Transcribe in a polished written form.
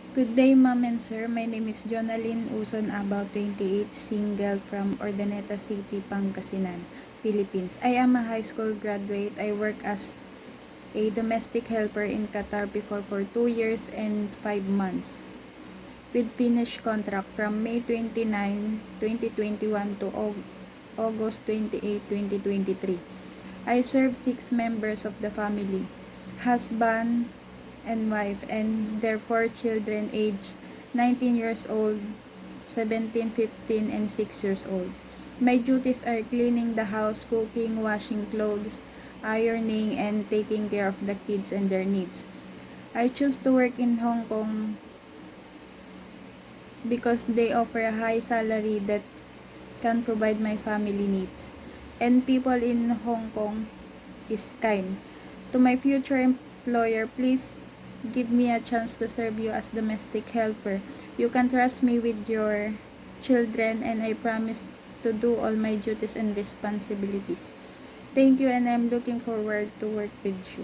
Good day, ma'am and sir. My name is Jonalyn Uson Abal, 28, single from Urdaneta City, Pangasinan, Philippines. I am a high school graduate. I work as a domestic helper in Qatar before for 2 years and 5 months with finished contract from May 29, 2021 to August 28, 2023. I serve 6 members of the family, husband and wife, and their 4 children aged 19 years old, 17, 15, and 6 years old. My duties are cleaning the house, cooking, washing clothes, ironing, and taking care of the kids and their needs. I choose to work in Hong Kong because they offer a high salary that can provide my family needs. And people in Hong Kong is kind. To my future employer, please give me a chance to serve you as domestic helper. You can trust me with your children, and I promise to do all my duties and responsibilities. Thank you, and I'm looking forward to work with you.